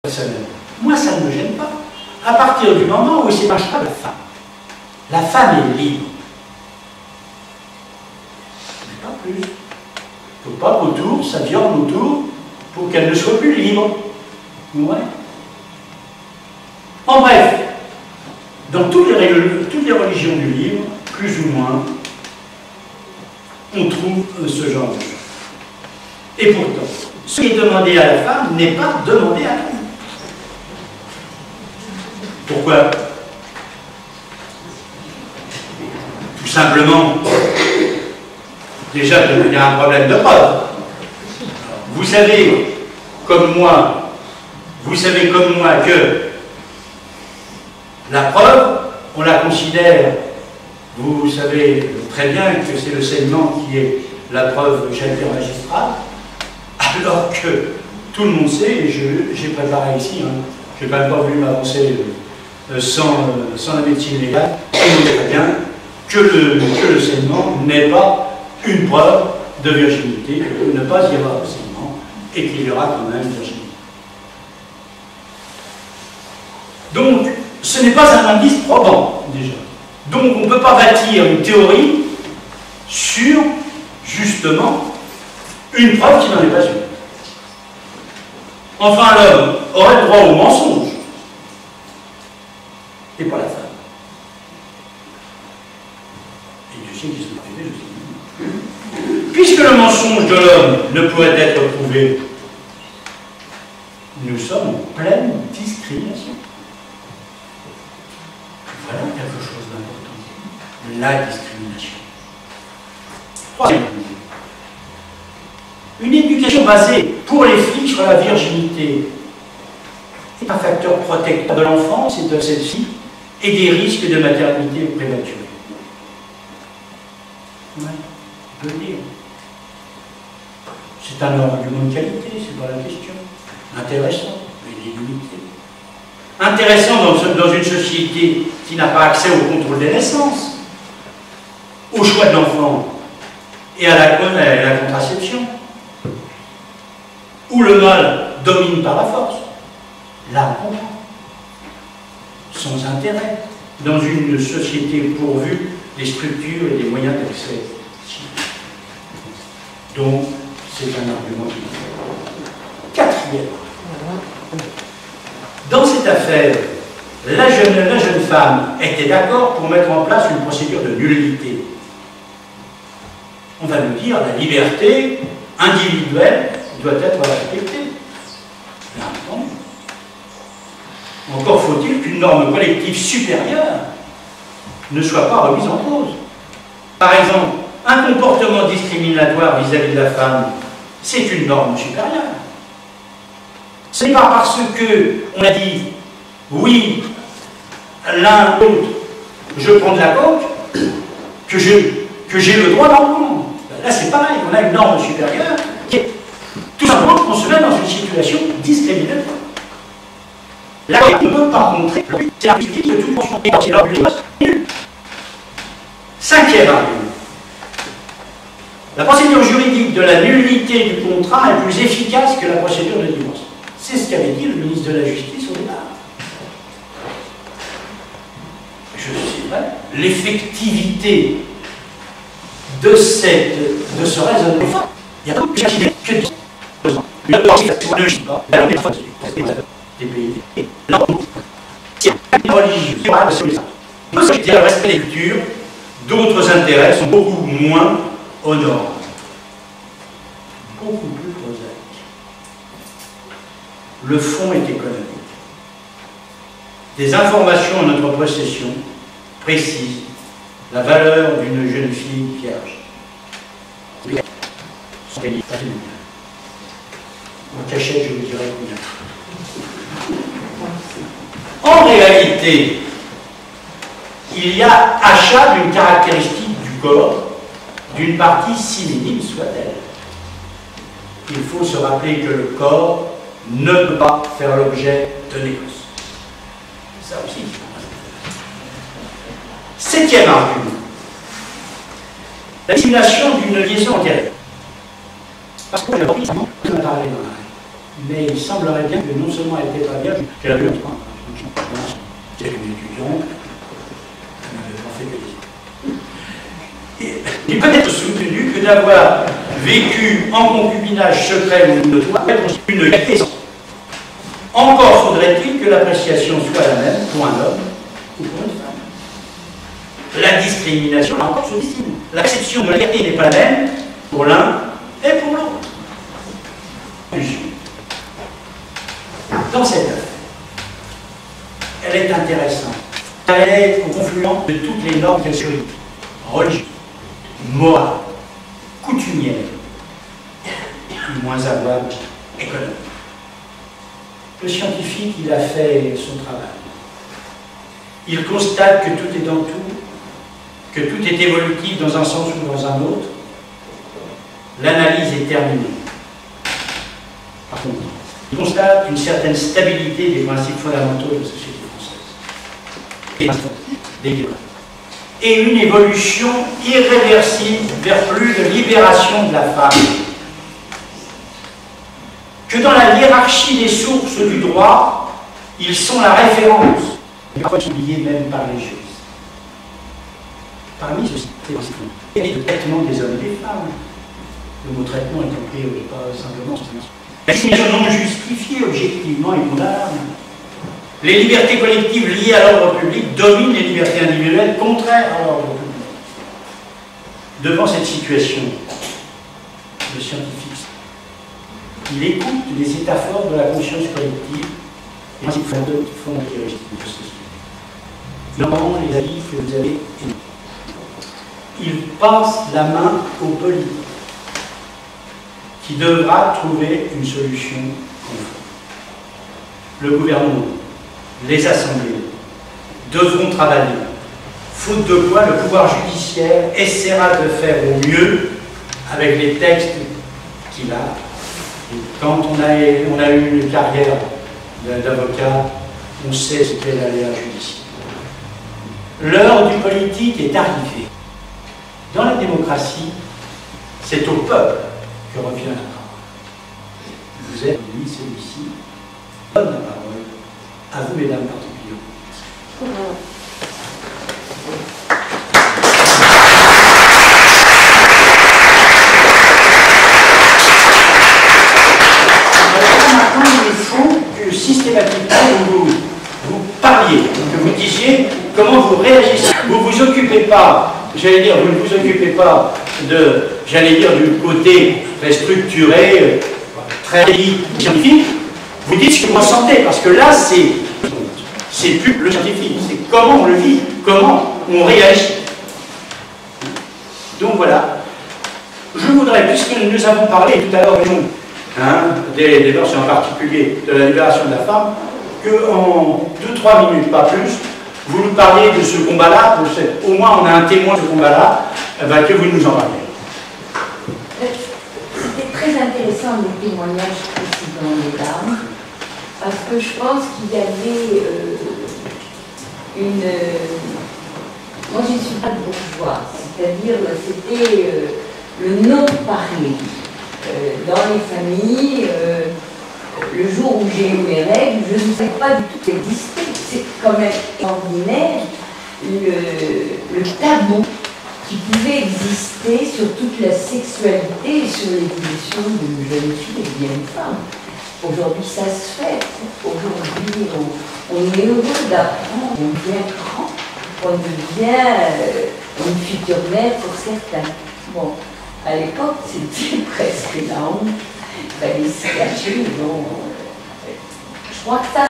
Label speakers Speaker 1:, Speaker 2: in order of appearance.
Speaker 1: personnel. Moi, ça ne me gêne pas. À partir du moment où il ne s'épanche pas de la femme. La femme est libre. Mais pas plus. Il ne faut pas qu'autour, ça viande autour pour qu'elle ne soit plus libre. Ouais. En bref, dans toutes les religions du livre, plus ou moins, on trouve ce genre de choses. Et pourtant, ce qui est demandé à la femme n'est pas demandé à l'homme. Pourquoi? Tout simplement, déjà, il y a un problème de preuve. Vous savez, comme moi, que la preuve, on la considère, vous savez très bien que c'est le saignement qui est la preuve, j'allais dire, magistrale, alors que tout le monde sait, et j'ai préparé ici, hein, je n'ai même pas voulu m'avancer sans la médecine légale, tout le monde sait très bien que le saignement n'est pas une preuve de virginité, que ne pas y avoir de saignement, et qu'il y aura quand même virginité. Donc, ce n'est pas un indice probant, déjà. Donc, on ne peut pas bâtir une théorie sur, justement, une preuve qui n'en est pas une. Enfin, l'homme aurait le droit au mensonge, et pas la femme. Et Dieu sait qu'ils sont privés, je sais. Puisque le mensonge de l'homme ne pourrait être prouvé, nous sommes en pleine discrimination. Voilà quelque chose d'important. La discrimination. Troisième. Une éducation basée pour les filles sur la virginité est un facteur protecteur de l'enfance et de celle-ci et des risques de maternité prématurée. Ouais, on peut le dire. C'est un argument de qualité, c'est pas la question. Intéressant, mais limité. Intéressant dans une société qui n'a pas accès au contrôle des naissances, au choix de l'enfant et à la contraception, où le mal domine par la force. Là, on comprend. Sans intérêt, dans une société pourvue des structures et des moyens d'accès. Donc, c'est un argument qui est quatrième. Dans cette affaire, la jeune femme était d'accord pour mettre en place une procédure de nullité. On va nous dire la liberté individuelle doit être respectée. Bien entendu. Encore faut-il qu'une norme collective supérieure ne soit pas remise en cause. Par exemple, un comportement discriminatoire vis-à-vis de la femme, c'est une norme supérieure. Ce n'est pas parce qu'on a dit oui, l'un l'autre, je prends de la coke, que j'ai le droit d'en prendre. Là, c'est pareil, on a une norme supérieure qui est tout simplement qu'on se met dans une situation discriminatoire. La loi ne peut pas montrer, c'est la politique de tout consentement. Cinquième argument. La procédure juridique de la nullité du contrat est plus efficace que la procédure de divorce. C'est ce qu'avait dit le ministre de la Justice au départ. Je sais pas, l'effectivité de ce raisonnement. Il n'y a pas de chose que une ne pas des pays. Non, c'est une religion. Une société à respect des cultures, d'autres intérêts sont beaucoup moins honorables. Beaucoup plus prosaïques. Le fond est économique. Des informations en notre possession précisent la valeur d'une jeune fille vierge. En cachette, je vous dirai combien. En réalité, il y a achat d'une caractéristique du corps, d'une partie si minime soit-elle. Il faut se rappeler que le corps ne peut pas faire l'objet de négoce. Ça aussi. Septième argument. La simulation d'une liaison antérieure. Parce qu'on a parlé dans mais il semblerait bien que non seulement elle était pas bien, j'ai la vue en train, c'est une étudiante, on fait que dire. Il peut être soutenu que d'avoir vécu en concubinage secret ou notoire constitue une qualité. Encore faudrait-il que l'appréciation soit la même pour un homme ou pour une femme. La discrimination, là encore, se dessine. L'acception de la liberté n'est pas la même pour l'un et pour l'autre. Dans cette œuvre, elle est intéressante. Elle est au confluent de toutes les normes juridiques, religieuses, morales, coutumières, et moins avoir économiques. Le scientifique, il a fait son travail. Il constate que tout est dans tout, que tout est évolutif dans un sens ou dans un autre. L'analyse est terminée. Par contre, il constate une certaine stabilité des principes fondamentaux de la société française. Et une évolution irréversible vers plus de libération de la femme. Que dans la hiérarchie des sources du droit, ils sont la référence, et parfois oubliés même par les juristes. Parmi ceux-ci, il y a le traitement des hommes et des femmes. Le mot traitement est compris pas simplement la discrimination non justifiée, objectivement et condamnable. Les libertés collectives liées à l'ordre public dominent les libertés individuelles contraires à l'ordre public. Devant cette situation, le scientifique, il écoute les états forts de la conscience collective et les principes fondamentaux de la société. Il entend les avis que vous avez émis. Il passe la main au politique, qui devra trouver une solution conforme. Le gouvernement, les assemblées devront travailler, faute de quoi le pouvoir judiciaire essaiera de faire au mieux avec les textes qu'il a. Et quand on a eu une carrière d'avocat, on sait ce qu'est l'aléa judiciaire. L'heure du politique est arrivée. Dans la démocratie, c'est au peuple que revient la parole. Vous êtes, lui, celui-ci, donne la parole à vous, mesdames, particulièrement. Maintenant, il faut que systématiquement vous parliez, que vous disiez comment vous réagissez. Vous ne vous occupez pas, j'allais dire, vous ne vous occupez pas de, j'allais dire, du côté très structuré, très scientifique. Vous dites ce que vous ressentez, parce que là, c'est plus le scientifique, c'est comment on le vit, comment on réagit. Donc voilà. Je voudrais, puisque nous avons parlé tout à l'heure, des mœurs, en particulier de la libération de la femme, qu'en 2-3 minutes, pas plus, vous nous parliez de ce combat-là, au moins on a un témoin de ce combat-là, que vous nous en parlez.
Speaker 2: C'était très intéressant le témoignage précédent des dames, parce que je pense qu'il y avait moi je ne suis pas bourgeois, c'est-à-dire c'était le non-parler. Dans les familles, le jour où j'ai eu mes règles, je ne savais pas du tout qu'elles existaient. C'est quand même extraordinaire le tabou qui pouvait exister sur toute la sexualité et sur l'évolution d'une jeune fille et d'une femme. Aujourd'hui, ça se fait. Aujourd'hui, on est heureux d'apprendre, on devient grand, on devient une future mère pour certains. Bon. À l'époque, c'était presque la honte, il fallait se cacher, je crois que ça